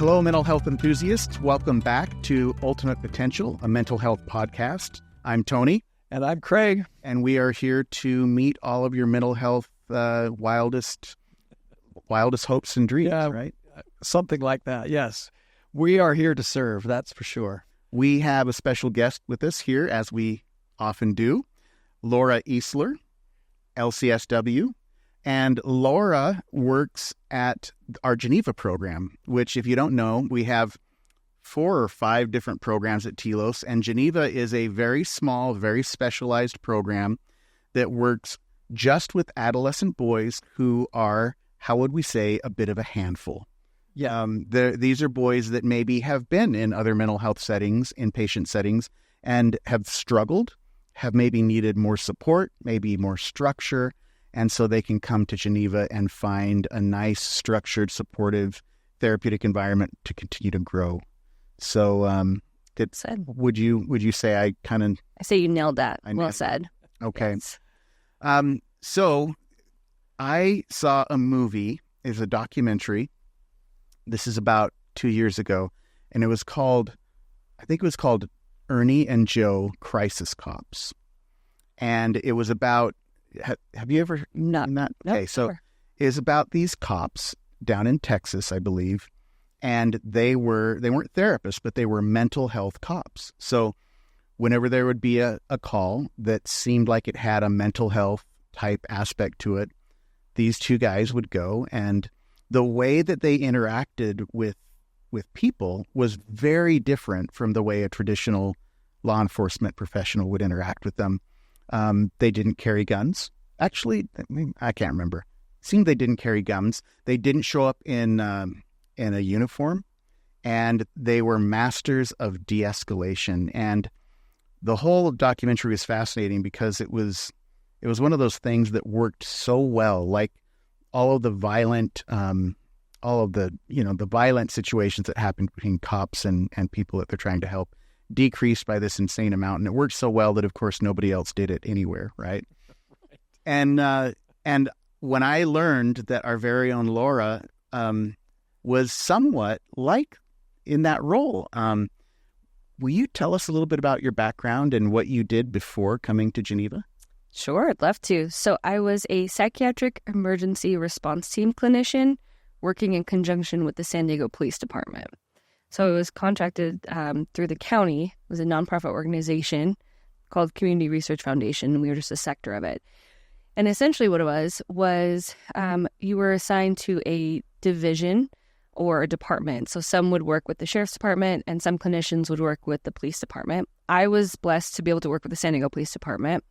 Hello, mental health enthusiasts. Welcome back to Ultimate Potential, a mental health podcast. I'm Tony. And I'm Craig. And we are here to meet all of your mental health wildest hopes and dreams, right? Something like that, yes. We are here to serve, that's for sure. We have a special guest with us here, as we often do, Laura Easler, LCSW. And Laura works at our Geneva program, which, if you don't know, we have 4 or 5 different programs at Telos. And Geneva is a very small, very specialized program that works just with adolescent boys who are, how would we say, a bit of a handful. Yeah. These are boys that maybe have been in other mental health settings, inpatient settings, and have struggled, have maybe needed more support, maybe more structure. And so they can come to Geneva and find a nice, structured, supportive, therapeutic environment to continue to grow. So, would you say I say you nailed that? Well said. Okay. Yes. So I saw a movie. It's a documentary. This is about 2 years ago, and I think it was called Ernie and Joe Crisis Cops, and it was about. Have you ever seen that? Nope, okay, so it's about these cops down in Texas, I believe, and they weren't therapists, but they were mental health cops. So whenever there would be a call that seemed like it had a mental health type aspect to it, these 2 guys would go, and the way that they interacted with people was very different from the way a traditional law enforcement professional would interact with them. They didn't carry guns. Actually, I can't remember. It seemed they didn't carry guns. They didn't show up in a uniform, and they were masters of de-escalation. And the whole documentary was fascinating because it was one of those things that worked so well. Like all of the violent, the violent situations that happened between cops and people that they're trying to help decreased by this insane amount, and it worked so well that, of course, nobody else did it anywhere, right? And when I learned that our very own Laura was somewhat like in that role, will you tell us a little bit about your background and what you did before coming to Geneva? Sure, I'd love to. So I was a psychiatric emergency response team clinician working in conjunction with the San Diego Police Department. So I was contracted through the county. It was a nonprofit organization called Community Research Foundation, and we were just a sector of it. And essentially what it was you were assigned to a division or a department. So some would work with the sheriff's department, and some clinicians would work with the police department. I was blessed to be able to work with the San Diego Police Department,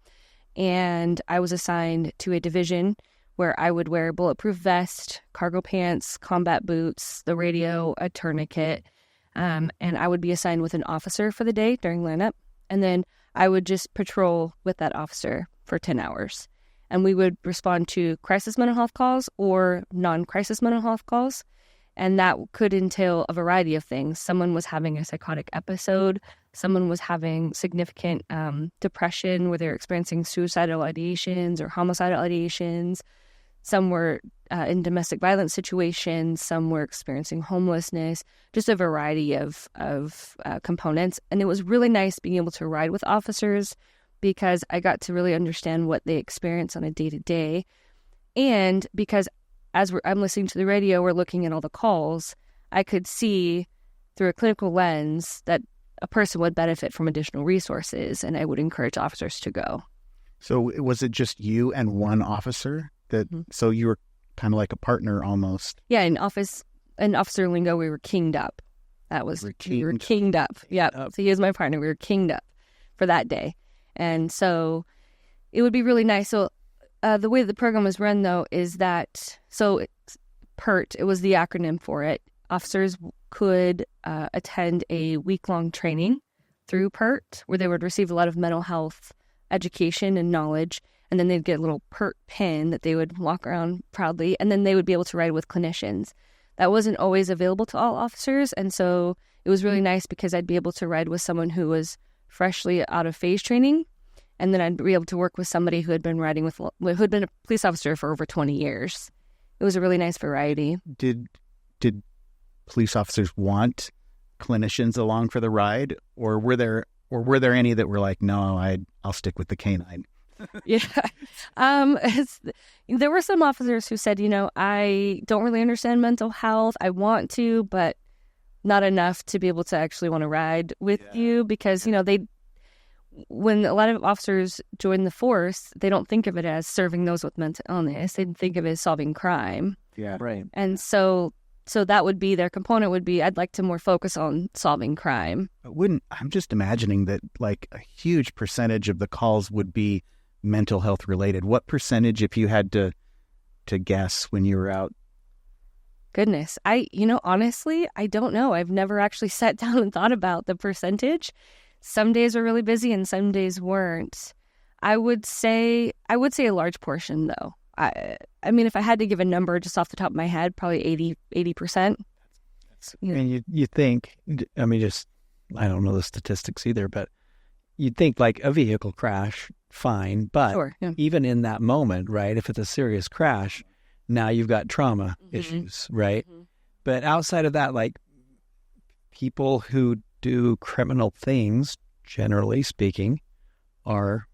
and I was assigned to a division where I would wear a bulletproof vest, cargo pants, combat boots, the radio, a tourniquet. And I would be assigned with an officer for the day during lineup. And then I would just patrol with that officer for 10 hours. And we would respond to crisis mental health calls or non-crisis mental health calls. And that could entail a variety of things. Someone was having a psychotic episode. Someone was having significant depression where they're experiencing suicidal ideations or homicidal ideations. Some were in domestic violence situations. Some were experiencing homelessness, just a variety of components. And it was really nice being able to ride with officers because I got to really understand what they experience on a day-to-day. And because I'm listening to the radio, we're looking at all the calls, I could see through a clinical lens that a person would benefit from additional resources, and I would encourage officers to go. So was it just you and one officer? So you were kind of like a partner almost. Yeah, in officer lingo, we were kinged up. We were kinged up. Yeah. So he was my partner. We were kinged up for that day. And so it would be really nice. So the way the program was run, though, is that, PERT, it was the acronym for it. Officers could attend a week-long training through PERT where they would receive a lot of mental health education and knowledge. And then they'd get a little PERT pin that they would walk around proudly, and then they would be able to ride with clinicians. That wasn't always available to all officers, and so it was really nice because I'd be able to ride with someone who was freshly out of phase training, and then I'd be able to work with somebody who had been who had been a police officer for over 20 years. It was a really nice variety. Did police officers want clinicians along for the ride, or were there any that were like, no, I'll stick with the canine? Yeah. There were some officers who said, I don't really understand mental health. I want to, but not enough to be able to actually want to ride with you, because, when a lot of officers join the force, they don't think of it as serving those with mental illness. They think of it as solving crime. Yeah. Right. And so that would be their component would be, I'd like to more focus on solving crime. I'm just imagining that like a huge percentage of the calls would be mental health related. What percentage, if you had to guess when you were out? Goodness. Honestly, I don't know. I've never actually sat down and thought about the percentage. Some days were really busy and some days weren't. I would say a large portion, though. I mean, if I had to give a number just off the top of my head, probably 80%. And you think, I mean, I don't know the statistics either, but you'd think like a vehicle crash, fine. But sure, yeah. Even in that moment, right, if it's a serious crash, now you've got trauma issues, right? Mm-hmm. But outside of that, like people who do criminal things, generally speaking, are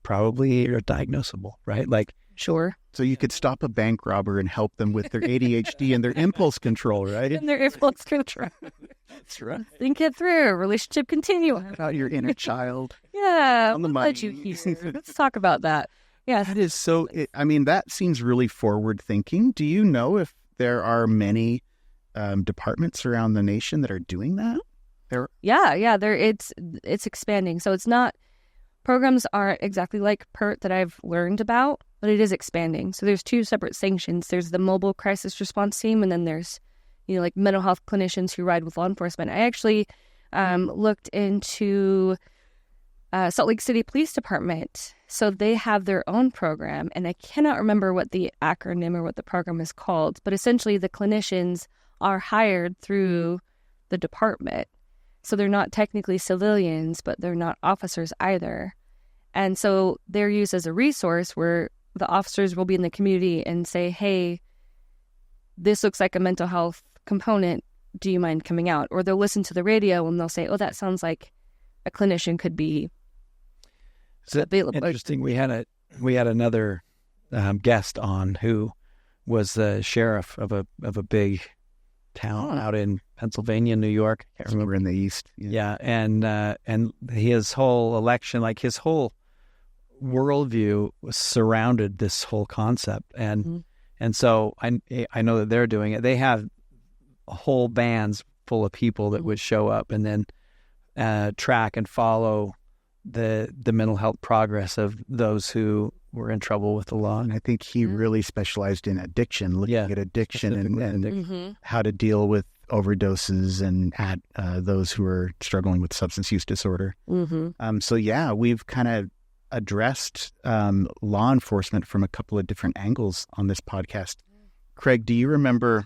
probably diagnosable, right? Like, sure. So you could stop a bank robber and help them with their ADHD and their impulse control, right? And their impulse control. That's right. Think it through. Relationship continuum. About your inner child. Yeah. On the I'll money. let you hear. Let's talk about that. Yeah. That is so, that seems really forward thinking. Do you know if there are many departments around the nation that are doing that? Yeah. It's expanding. So it's not, programs aren't exactly like PERT that I've learned about, but it is expanding. So there's two separate sanctions. There's the mobile crisis response team, and then there's, like mental health clinicians who ride with law enforcement. I actually looked into Salt Lake City Police Department. So they have their own program, and I cannot remember what the acronym or what the program is called, but essentially the clinicians are hired through the department. So they're not technically civilians, but they're not officers either. And so they're used as a resource where the officers will be in the community and say, hey, this looks like a mental health component. Do you mind coming out? Or they'll listen to the radio and they'll say, oh, that sounds like a clinician could be available. Interesting. We had another guest on who was the sheriff of a big town out in Pennsylvania, New York. I can't remember, in the East. Yeah. And his whole election, like his whole worldview was surrounded this whole concept. And so I know that they're doing it. They have whole bands full of people that would show up and then track and follow the mental health progress of those who were in trouble with the law. And I think he really specialized in addiction, looking at addiction and how to deal with overdoses and at those who are struggling with substance use disorder. So we've kind of addressed law enforcement from a couple of different angles on this podcast. Craig, do you remember,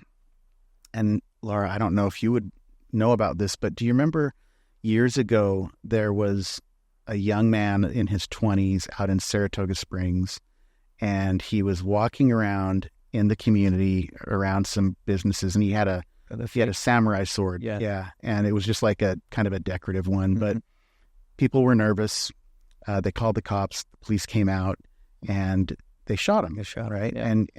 and Laura, I don't know if you would know about this, but do you remember years ago there was a young man in his 20s out in Saratoga Springs, and he was walking around in the community around some businesses, and he had a samurai sword. Yeah. And it was just like a kind of a decorative one, but people were nervous. They called the cops. The police came out and they shot him. Right. Yeah. And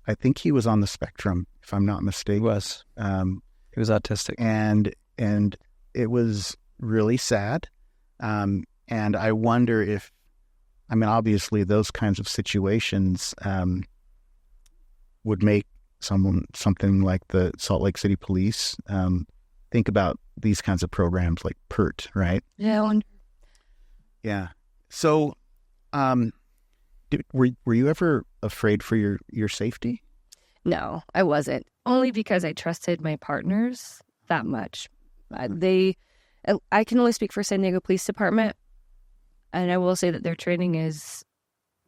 I think he was on the spectrum, if I'm not mistaken. He was. He was autistic. And it was really sad. And I wonder if, obviously those kinds of situations would make something like the Salt Lake City Police think about these kinds of programs like PERT, right? Yeah. Yeah. So, were you ever afraid for your safety? No, I wasn't. Only because I trusted my partners that much. I can only speak for San Diego Police Department, and I will say that their training is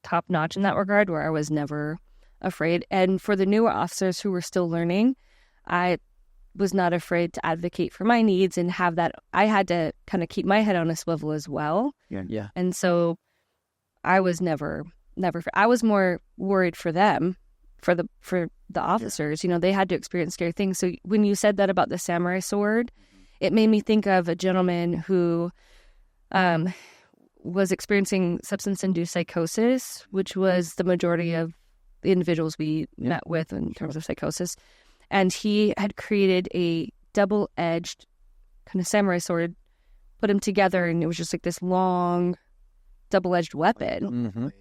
top notch in that regard, where I was never afraid. And for the newer officers who were still learning, I was not afraid to advocate for my needs and have that. I had to kind of keep my head on a swivel as well. Yeah. And so I was never. I was more worried for them, for the officers. You know, they had to experience scary things. So when you said that about the samurai sword, it made me think of a gentleman who was experiencing substance-induced psychosis, which was the majority of the individuals we met with in terms of psychosis. And he had created a double-edged kind of samurai sword, put them together, and it was just like this long, double-edged weapon.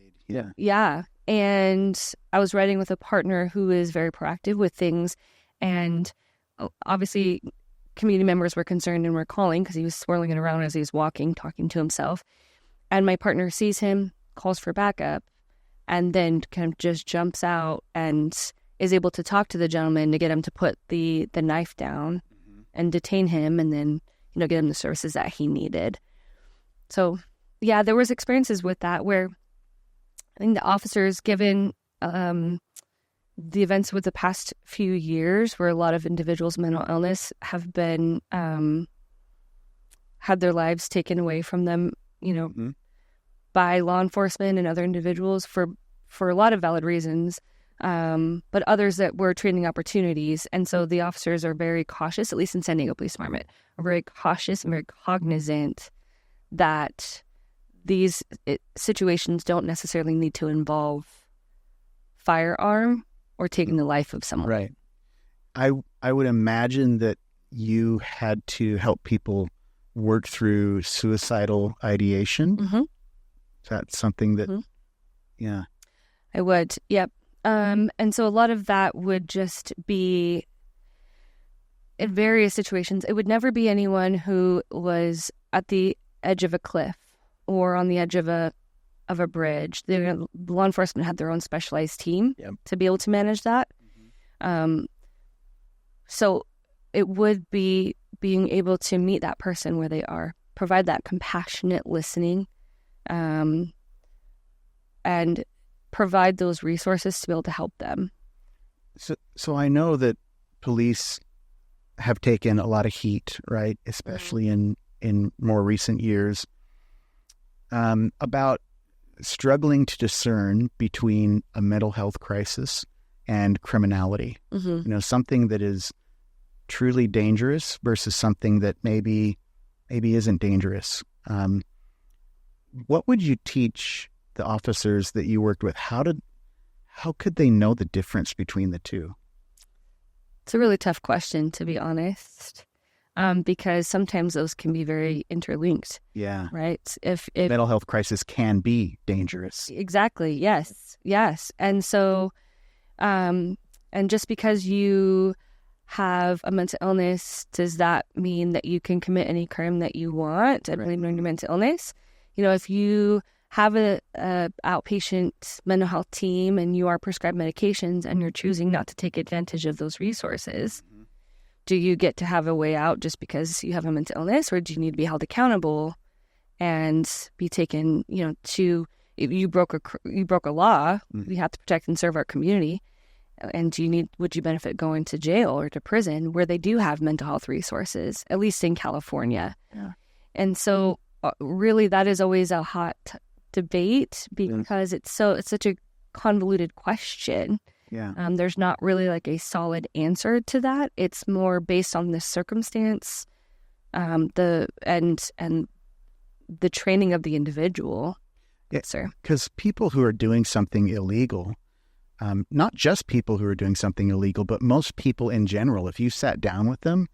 Yeah. And I was writing with a partner who is very proactive with things, and obviously community members were concerned and were calling because he was swirling it around as he was walking, talking to himself. And my partner sees him, calls for backup, and then kind of just jumps out and is able to talk to the gentleman to get him to put the knife down and detain him, and then, you know, get him the services that he needed. So, yeah, there was experiences with that where I think the officers, given the events with the past few years where a lot of individuals' mental illness have been had their lives taken away from them, you know, by law enforcement and other individuals for a lot of valid reasons, but others that were training opportunities. And so the officers are very cautious, at least in San Diego Police Department, are very cautious and very cognizant that these situations don't necessarily need to involve firearm or taking the life of someone. Right. I would imagine that you had to help people work through suicidal ideation. Is that something that, yeah. I would, yep. And so a lot of that would just be in various situations. It would never be anyone who was at the edge of a cliff or on the edge of a bridge. The law enforcement had their own specialized team to be able to manage that. So it would be being able to meet that person where they are, provide that compassionate listening, and provide those resources to be able to help them. So I know that police have taken a lot of heat, right? Especially in more recent years, about struggling to discern between a mental health crisis and criminality. You know, something that is truly dangerous versus something that maybe isn't dangerous. What would you teach the officers that you worked with? How could they know the difference between the two? It's a really tough question, to be honest, because sometimes those can be very interlinked. Yeah. Right? If mental health crisis can be dangerous. Exactly. Yes. And so, and just because you have a mental illness, does that mean that you can commit any crime that you want? I believe in your mental illness. You know, if you have a outpatient mental health team and you are prescribed medications and you're choosing not to take advantage of those resources, do you get to have a way out just because you have a mental illness, or do you need to be held accountable and be taken, you know, to, if you broke a law, we have to protect and serve our community, and would you benefit going to jail or to prison where they do have mental health resources, at least in California? And so really that is always a hot debate because it's such a convoluted question. There's not really like a solid answer to that. It's more based on the circumstance, and the training of the individual. Yeah, sir. Because people who are doing something illegal, not just people who are doing something illegal, but most people in general, if you sat down with them,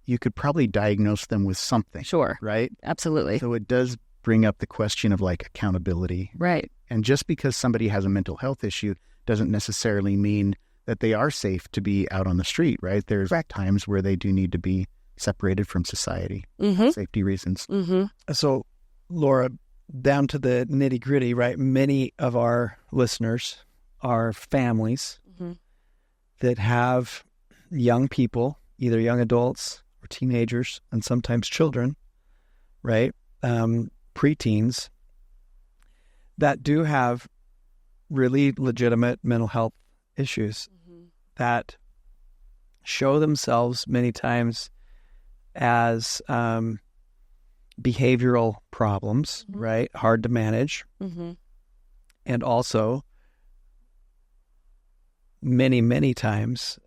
you could probably diagnose them with something. Sure. Right? Absolutely. So it does bring up the question of like accountability. Right. And just because somebody has a mental health issue doesn't necessarily mean that they are safe to be out on the street, right? There's times where they do need to be separated from society, safety reasons. So, Laura, down to the nitty gritty, right? Many of our listeners are families that have young people, either young adults or teenagers, and sometimes children, right? Preteens that do have really legitimate mental health issues that show themselves many times as behavioral problems, right? Hard to manage. And also many, many times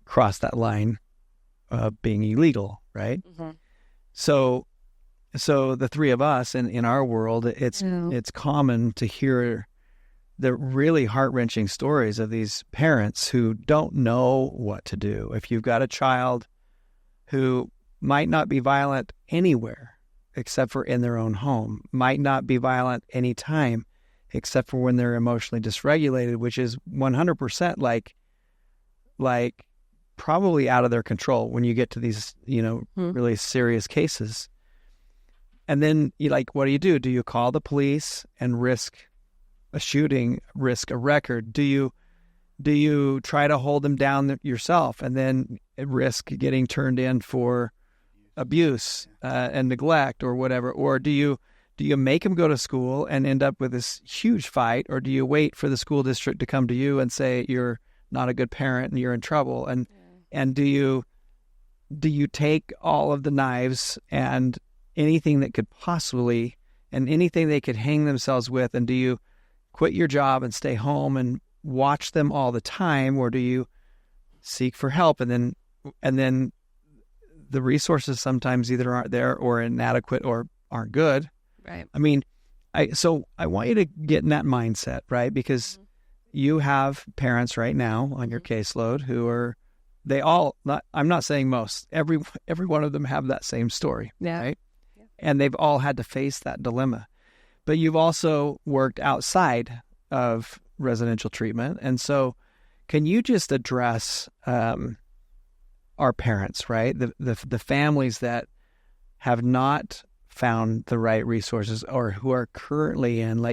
cross that line of being illegal, right? Mm-hmm. So the three of us in our world, it's common to hear the really heart-wrenching stories of these parents who don't know what to do. If you've got a child who might not be violent anywhere except for in their own home, might not be violent anytime except for when they're emotionally dysregulated, which is 100% like probably out of their control when you get to these, really serious cases. And then what do? Do you call the police and risk a shooting, risk a record? Do you try to hold them down yourself and then risk getting turned in for abuse and neglect or whatever? Or do you make them go to school and end up with this huge fight? Or do you wait for the school district to come to you and say you're not a good parent and you're in trouble? And do you take all of the knives and anything that could possibly, and anything they could hang themselves with, and do you quit your job and stay home and watch them all the time, or do you seek for help? And then the resources sometimes either aren't there or inadequate or aren't good. Right. I mean, I want you to get in that mindset, right? Because you have parents right now on your caseload who are, I'm not saying most, every one of them have that same story, right? Yeah. And they've all had to face that dilemma. But you've also worked outside of residential treatment. And so can you just address our parents, right? The families that have not found the right resources or who are currently in,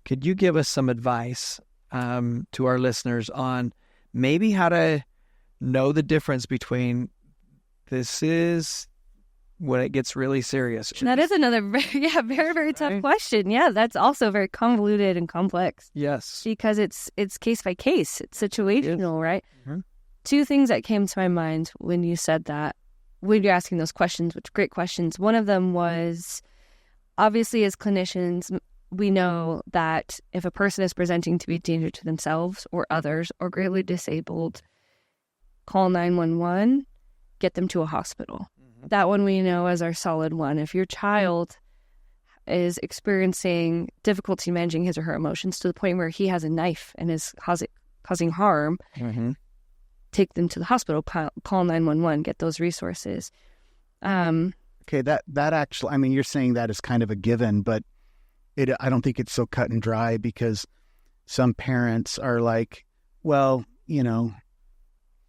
could you give us some advice to our listeners on maybe how to know the difference between this is when it gets really serious? That is another very, very tough question. Yeah, that's also very convoluted and complex. Yes. Because it's case by case. It's situational, right? Mm-hmm. Two things that came to my mind when you said that, when you're asking those questions, which are great questions. One of them was, obviously as clinicians, we know that if a person is presenting to be a danger to themselves or others or greatly disabled, call 911, get them to a hospital. That one we know as our solid one. If your child is experiencing difficulty managing his or her emotions to the point where he has a knife and is causing harm, take them to the hospital, call 911, get those resources. Okay, that actually, I mean, you're saying that is kind of a given, but I don't think it's so cut and dry, because some parents are like, well,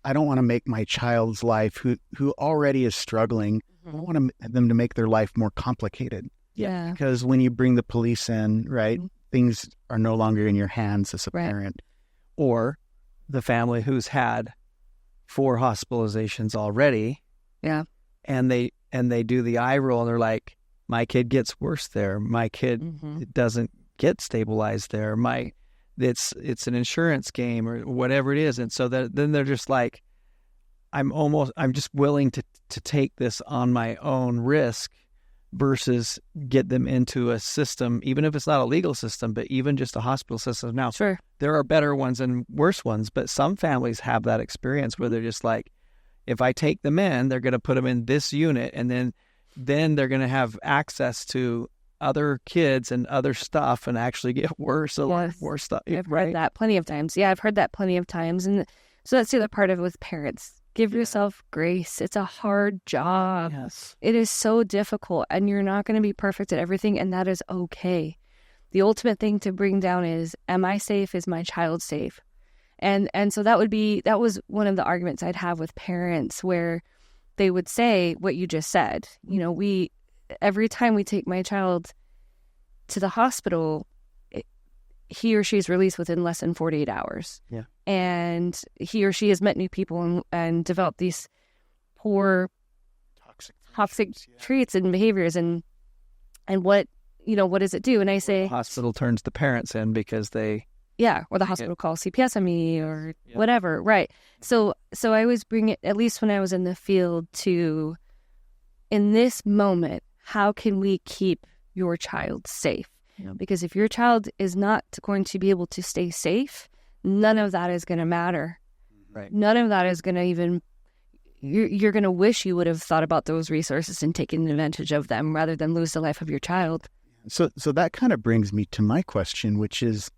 I don't want to make my child's life, who already is struggling, I don't want them to make their life more complicated. Yeah. Because when you bring the police in, right, things are no longer in your hands as a parent. Or the family who's had 4 hospitalizations already. Yeah. And they do the eye roll and they're like, my kid gets worse there. My kid doesn't get stabilized there. It's an insurance game or whatever it is. And so then they're just like, I'm just willing to take this on my own risk versus get them into a system, even if it's not a legal system, but even just a hospital system. Now, sure, there are better ones and worse ones, but some families have that experience where they're just like, if I take them in, they're going to put them in this unit, and then they're going to have access to other kids and other stuff and actually get worse, worse stuff. I've heard that plenty of times. Yeah, I've heard that plenty of times. And so that's the other part of it with parents. Give yourself grace. It's a hard job. Yes. It is so difficult, and you're not going to be perfect at everything, and that is okay. The ultimate thing to bring down is, am I safe? Is my child safe? And so that was one of the arguments I'd have with parents, where they would say what you just said. Every time we take my child to the hospital, he or she is released within less than 48 hours. Yeah. And he or she has met new people and developed these poor, toxic traits and behaviors. And what does it do? And I say, the hospital turns the parents in because they... Yeah, or the hospital calls CPS on me or whatever. Right. So I always bring it, at least when I was in the field, to, in this moment, how can we keep your child safe? Because if your child is not going to be able to stay safe, none of that is going to matter. Right. None of that is going to even, you're going to wish you would have thought about those resources and taken advantage of them rather than lose the life of your child. So that kind of brings me to my question, which is,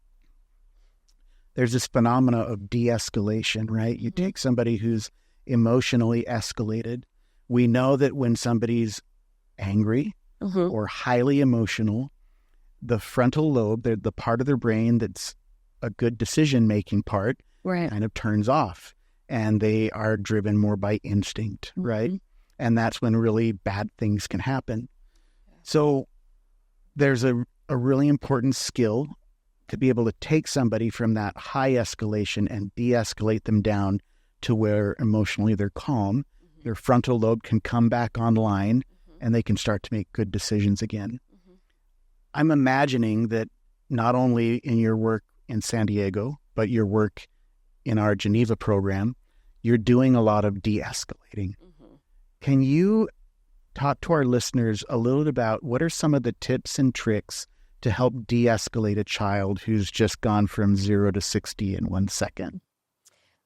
there's this phenomena of de-escalation, right? You take somebody who's emotionally escalated. We know that when somebody's angry or highly emotional, the frontal lobe, the part of their brain that's a good decision-making part, kind of turns off, and they are driven more by instinct, right? And that's when really bad things can happen. So there's a really important skill to be able to take somebody from that high escalation and de-escalate them down to where emotionally they're calm. Their frontal lobe can come back online and they can start to make good decisions again. I'm imagining that not only in your work in San Diego, but your work in our Geneva program, you're doing a lot of de-escalating. Can you talk to our listeners a little bit about what are some of the tips and tricks to help de-escalate a child who's just gone from 0 to 60 in 1 second?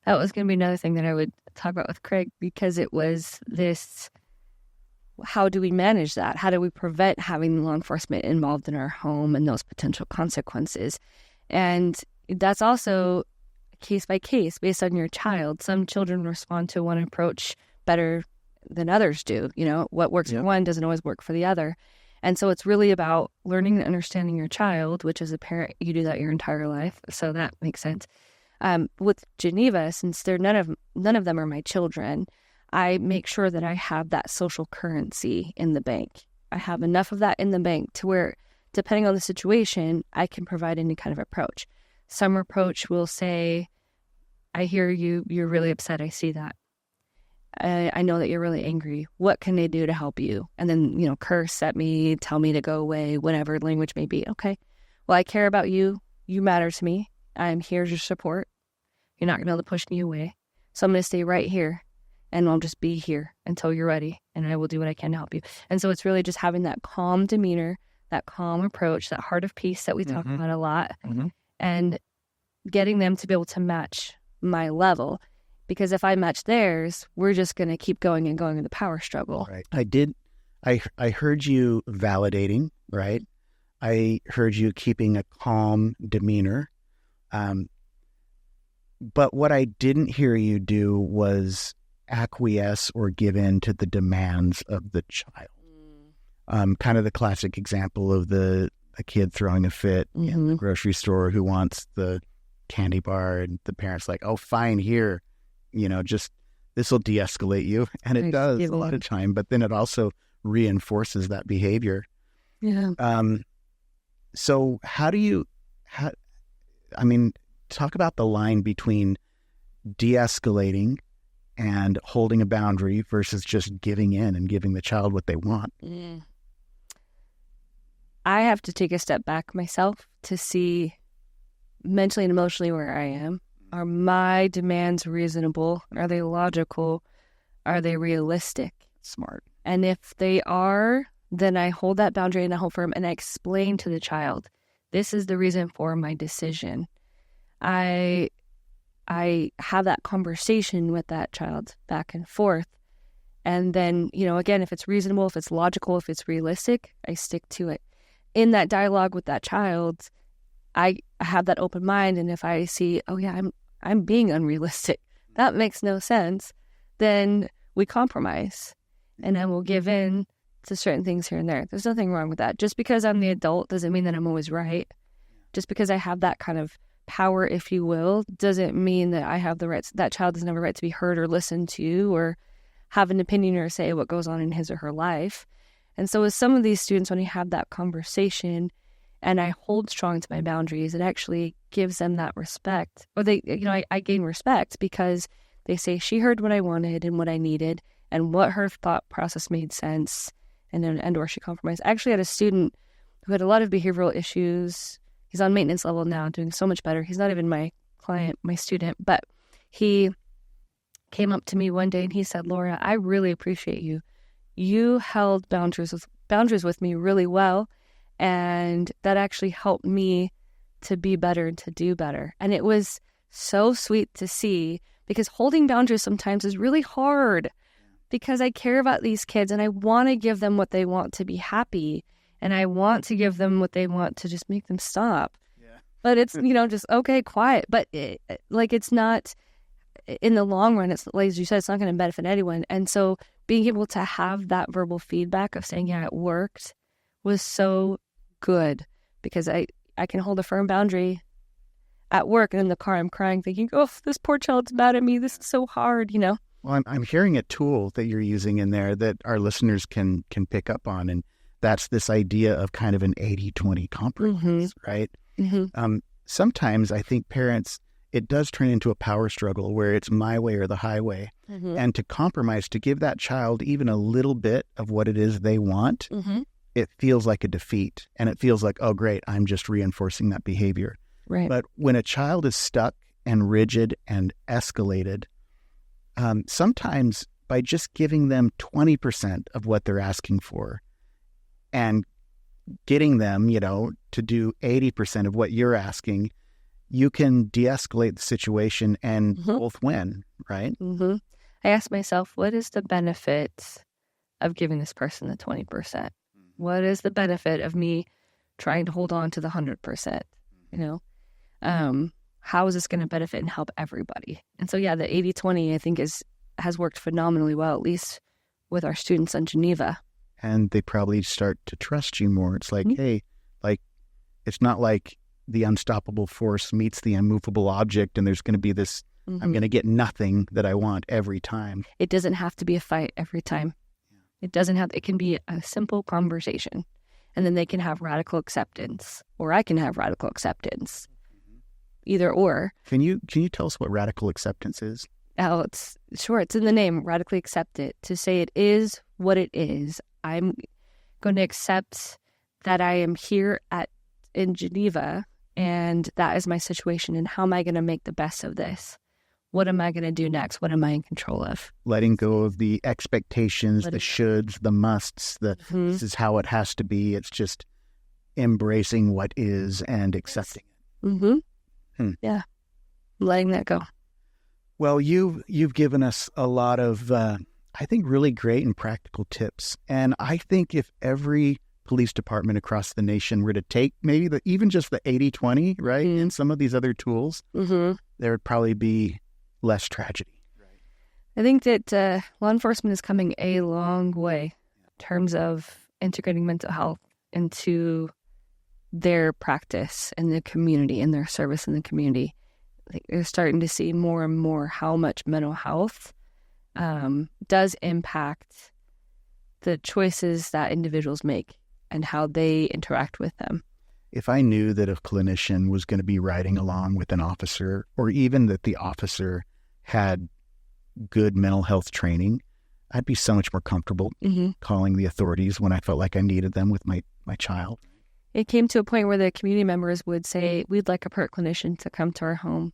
That was going to be another thing that I would talk about with Craig, because it was this, how do we manage that? How do we prevent having law enforcement involved in our home and those potential consequences? And that's also case by case based on your child. Some children respond to one approach better than others do. You know, what works for one doesn't always work for the other. And so it's really about learning and understanding your child, which as a parent, you do that your entire life. So that makes sense. With Geneva, since none of them are my children, I make sure that I have that social currency in the bank. I have enough of that in the bank to where, depending on the situation, I can provide any kind of approach. Some approach will say, I hear you, you're really upset, I see that. I know that you're really angry. What can they do to help you? And then, you know, curse at me, tell me to go away, whatever language may be. Okay, well, I care about you. You matter to me. I'm here to support. You're not going to be able to push me away. So I'm going to stay right here, and I'll just be here until you're ready, and I will do what I can to help you. And so it's really just having that calm demeanor, that calm approach, that heart of peace that we talk about a lot, and getting them to be able to match my level. Because if I match theirs, we're just going to keep going and going in the power struggle. Right. I heard you validating, right? I heard you keeping a calm demeanor. But what I didn't hear you do was acquiesce or give in to the demands of the child. Kind of the classic example of a kid throwing a fit in the grocery store who wants the candy bar, and the parent's like, oh, fine, here. You know, just this will de-escalate you. And it does a lot of time, but then it also reinforces that behavior. Yeah. So talk about the line between de-escalating and holding a boundary versus just giving in and giving the child what they want. I have to take a step back myself to see mentally and emotionally where I am. Are my demands reasonable? Are they logical? Are they realistic? Smart. And if they are, then I hold that boundary and I hold firm and I explain to the child, this is the reason for my decision. I have that conversation with that child back and forth. And then, you know, again, if it's reasonable, if it's logical, if it's realistic, I stick to it. In that dialogue with that child, I have that open mind. And if I see, oh yeah, I'm being unrealistic, that makes no sense, then we compromise and I will give in to certain things here and there. There's nothing wrong with that. Just because I'm the adult doesn't mean that I'm always right. Just because I have that kind of power, if you will, doesn't mean that I have the rights. That child doesn't have a right to be heard or listened to or have an opinion or say what goes on in his or her life. And so with some of these students, when you have that conversation and I hold strong to my boundaries, it actually gives them that respect. Or I gain respect because they say she heard what I wanted and what I needed and what her thought process made sense and or she compromised. I actually had a student who had a lot of behavioral issues. He's on maintenance level now, doing so much better. He's not even my client, my student, but he came up to me one day and he said, Laura, I really appreciate you. You held boundaries with me really well, and that actually helped me to be better and to do better. And it was so sweet to see, because holding boundaries sometimes is really hard because I care about these kids and I want to give them what they want to be happy, and I want to give them what they want to just make them stop. Yeah. But it's, just, okay, quiet. But it's not, in the long run, it's like, as you said, it's not going to benefit anyone. And so being able to have that verbal feedback of saying, yeah, it worked, was so good, because I can hold a firm boundary at work, and in the car I'm crying thinking, oh, this poor child's mad at me. This is so hard, Well, I'm hearing a tool that you're using in there that our listeners can pick up on, and that's this idea of kind of an 80-20 compromise, right? Mm-hmm. Sometimes I think parents, it does turn into a power struggle where it's my way or the highway. Mm-hmm. And to compromise, to give that child even a little bit of what it is they want, mm-hmm. it feels like a defeat. And it feels like, oh, great, I'm just reinforcing that behavior. Right. But when a child is stuck and rigid and escalated, sometimes by just giving them 20% of what they're asking for and getting them, to do 80% of what you're asking, you can de-escalate the situation and mm-hmm. both win, right? Mm-hmm. I asked myself, what is the benefit of giving this person the 20%? What is the benefit of me trying to hold on to the 100%? How is this going to benefit and help everybody? And so, yeah, the 80-20, I think, has worked phenomenally well, at least with our students in Geneva. And they probably start to trust you more. It's like, mm-hmm. hey, it's not like the unstoppable force meets the immovable object and there's going to be this, mm-hmm. I'm going to get nothing that I want every time. It doesn't have to be a fight every time. Yeah. It can be a simple conversation, and then they can have radical acceptance, or I can have radical acceptance. Mm-hmm. Either or. Can you tell us what radical acceptance is? Oh, it's in the name, radically accept it. To say it is what it is. I'm going to accept that I am here in Geneva, and that is my situation, and how am I going to make the best of this? What am I going to do next? What am I in control of? Letting go of the expectations, the shoulds, the musts, mm-hmm. this is how it has to be. It's just embracing what is and accepting it. Mm-hmm. Yeah. Letting that go. Well, you've given us a lot of, I think, really great and practical tips. And I think if every police department across the nation were to take maybe even just the 80-20, right, mm-hmm. and some of these other tools, mm-hmm. there would probably be less tragedy. Right. I think that law enforcement is coming a long way in terms of integrating mental health into their practice in the community and their service in the community. They're starting to see more and more how much mental health does impact the choices that individuals make and how they interact with them. If I knew that a clinician was going to be riding along with an officer, or even that the officer had good mental health training, I'd be so much more comfortable mm-hmm. calling the authorities when I felt like I needed them with my child. It came to a point where the community members would say, we'd like a PERT clinician to come to our home,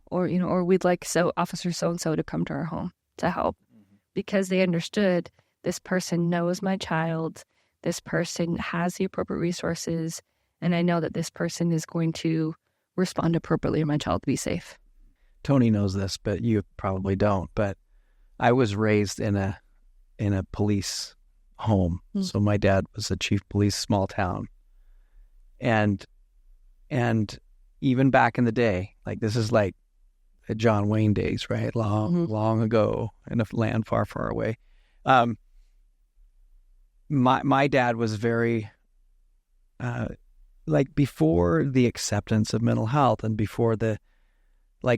or we'd like officer so-and-so to come to our home to help, mm-hmm. because they understood this person knows my child, this person has the appropriate resources, and I know that this person is going to respond appropriately to my child to be safe. Tony knows this, but you probably don't. But I was raised in a police home. Mm-hmm. So my dad was the chief of police, small town. And even back in the day, like this is like the John Wayne days, right? Long ago in a land far, far away. My dad was very, before the acceptance of mental health and before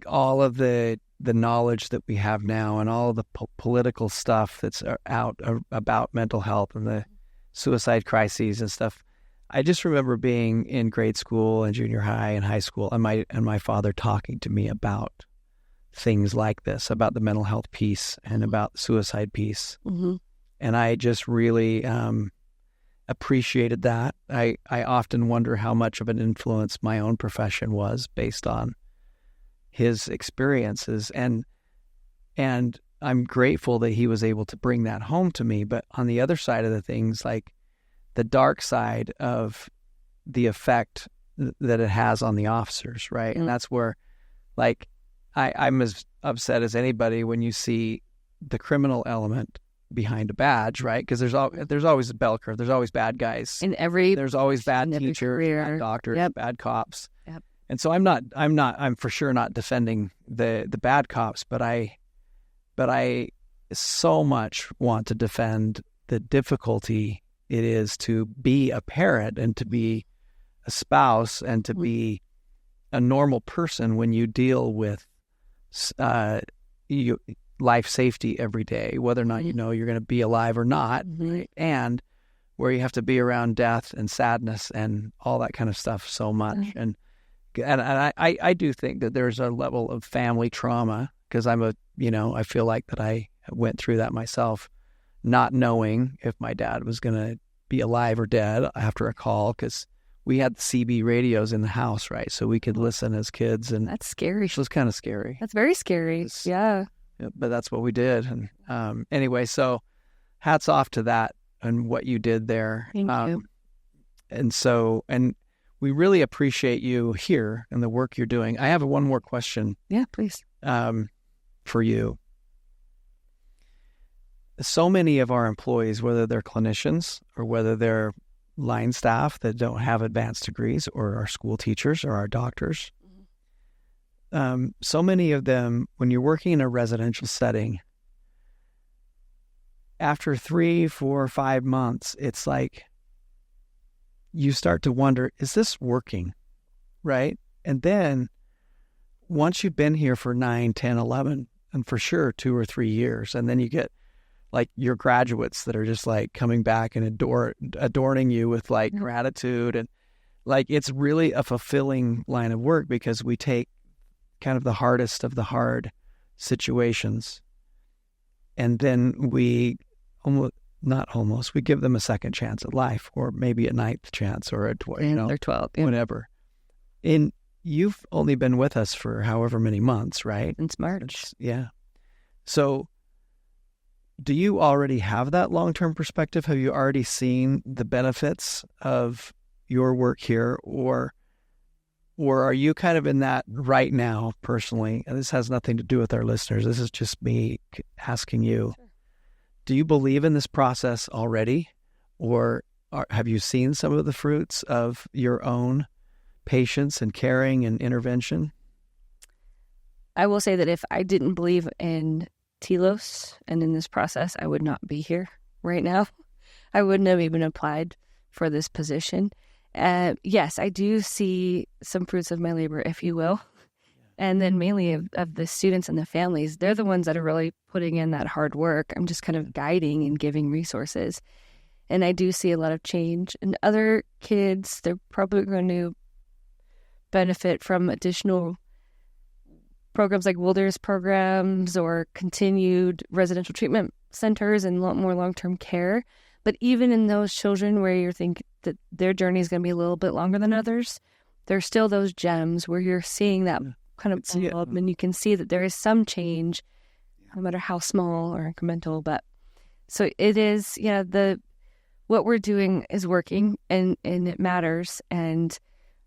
all of the knowledge that we have now and all of the political stuff that's out about mental health and the suicide crises and stuff. I just remember being in grade school and junior high and high school and my father talking to me about things like this, about the mental health piece and about the suicide piece. Mm-hmm. And I just really appreciated that. I often wonder how much of an influence my own profession was based on his experiences. And I'm grateful that he was able to bring that home to me. But on the other side of the things, like the dark side of the effect that it has on the officers, right? Mm-hmm. And that's where, I'm as upset as anybody when you see the criminal element behind a badge, right? Because there's always a bell curve. There's always bad guys. There's always bad in teachers, bad doctors, Yep. bad cops. Yep. And so I'm for sure not defending the bad cops, but I so much want to defend the difficulty it is to be a parent and to be a spouse and to be a normal person when you deal with life safety every day, whether or not you know you're going to be alive or not, right? And where you have to be around death and sadness and all that kind of stuff so much. And I do think that there's a level of family trauma because I feel like that I went through that myself, not knowing if my dad was going to be alive or dead after a call because we had the CB radios in the house, right? So we could listen as kids. And that's scary. It was kind of scary. That's very scary. Yeah. But that's what we did. And anyway, so hats off to that and what you did there. Thank you. And we really appreciate you here and the work you're doing. I have one more question. Yeah, please. For you. So many of our employees, whether they're clinicians or whether they're line staff that don't have advanced degrees or our school teachers or our doctors, so many of them, when you're working in a residential setting, after 3, 4, 5 months, it's like you start to wonder, is this working? Right? And then once you've been here for 9, 10, 11, and for sure 2 or 3 years, and then you get like your graduates that are just like coming back and adorning you with like gratitude, and like it's really a fulfilling line of work because we take kind of the hardest of the hard situations and then we we give them a second chance at life, or maybe a 9th chance, or a 12th, or 12th, whatever. And you've only been with us for however many months, right? Since March. Yeah. So do you already have that long-term perspective? Have you already seen the benefits of your work here, or are you kind of in that right now personally? And this has nothing to do with our listeners. This is just me asking you. Sure. Do you believe in this process already, or have you seen some of the fruits of your own patience and caring and intervention? I will say that if I didn't believe in telos and in this process, I would not be here right now. I wouldn't have even applied for this position. Yes, I do see some fruits of my labor, if you will. And then mainly of the students and the families, they're the ones that are really putting in that hard work. I'm just kind of guiding and giving resources. And I do see a lot of change. And other kids, they're probably going to benefit from additional programs like wilderness programs or continued residential treatment centers and a lot more long-term care. But even in those children where you think that their journey is going to be a little bit longer than others, there's still those gems where you're seeing that kind of develop, and you can see that there is some change, no matter how small or incremental. But so it is, what we're doing is working, and it matters. And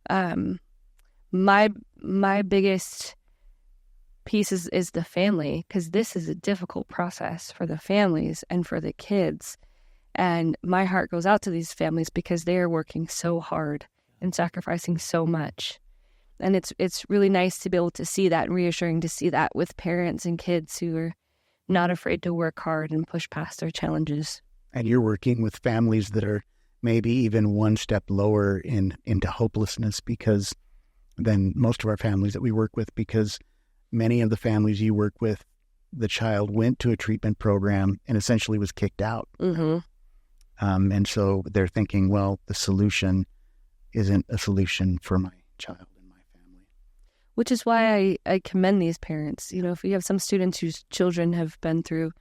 my biggest piece is the family, because this is a difficult process for the families and for the kids. And my heart goes out to these families because they are working so hard and sacrificing so much. And it's really nice to be able to see that, and reassuring to see that with parents and kids who are not afraid to work hard and push past their challenges. And you're working with families that are maybe even one step lower into hopelessness than most of our families that we work with, because many of the families you work with, the child went to a treatment program and essentially was kicked out. Mm-hmm. And so they're thinking, well, the solution isn't a solution for my child and my family. Which is why I commend these parents. If you have some students whose children have been through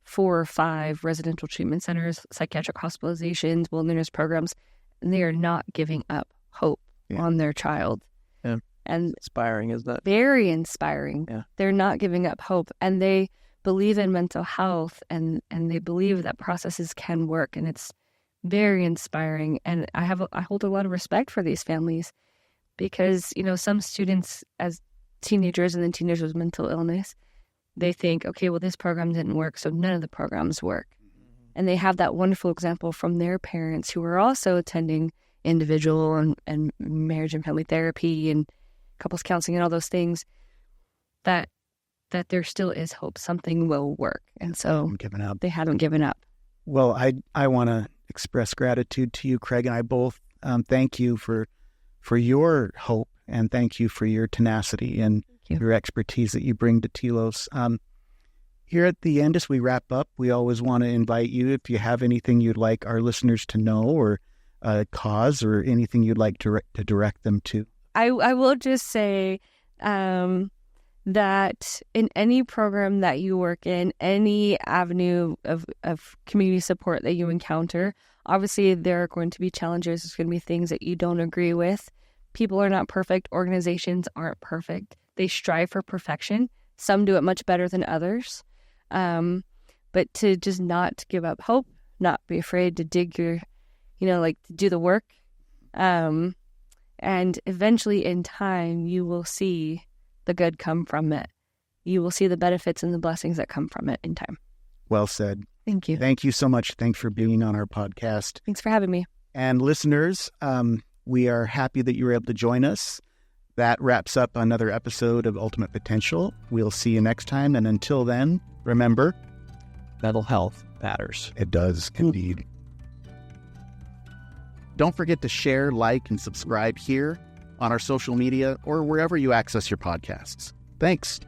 4 or 5 residential treatment centers, psychiatric hospitalizations, wilderness programs, and they are not giving up hope on their child. Yeah. And inspiring, isn't it? Very inspiring. Yeah. They're not giving up hope, and they believe in mental health, and they believe that processes can work, and it's very inspiring. And I hold a lot of respect for these families, because some students, as teenagers and then teenagers with mental illness, they think, okay, well, this program didn't work, so none of the programs work. And they have that wonderful example from their parents who are also attending individual and marriage and family therapy and couples counseling and all those things, that there still is hope. Something will work. And so they haven't given up. Well, I want to express gratitude to you, Craig, and I both thank you for your hope, and thank you for your tenacity and your expertise that you bring to Telos. Here at the end, as we wrap up, we always want to invite you, if you have anything you'd like our listeners to know, or a cause, or anything you'd like to direct them to. I will just say that in any program that you work in, any avenue of community support that you encounter, obviously there are going to be challenges. There's going to be things that you don't agree with. People are not perfect. Organizations aren't perfect. They strive for perfection. Some do it much better than others. But to just not give up hope, not be afraid to dig to do the work. And eventually in time, you will see the good come from it. You will see the benefits and the blessings that come from it in time. Well said. Thank you. Thank you so much. Thanks for being on our podcast. Thanks for having me. And listeners, we are happy that you were able to join us. That wraps up another episode of Ultimate Potential. We'll see you next time. And until then, remember, mental health matters. It does indeed. Don't forget to share, like, and subscribe here on our social media or wherever you access your podcasts. Thanks.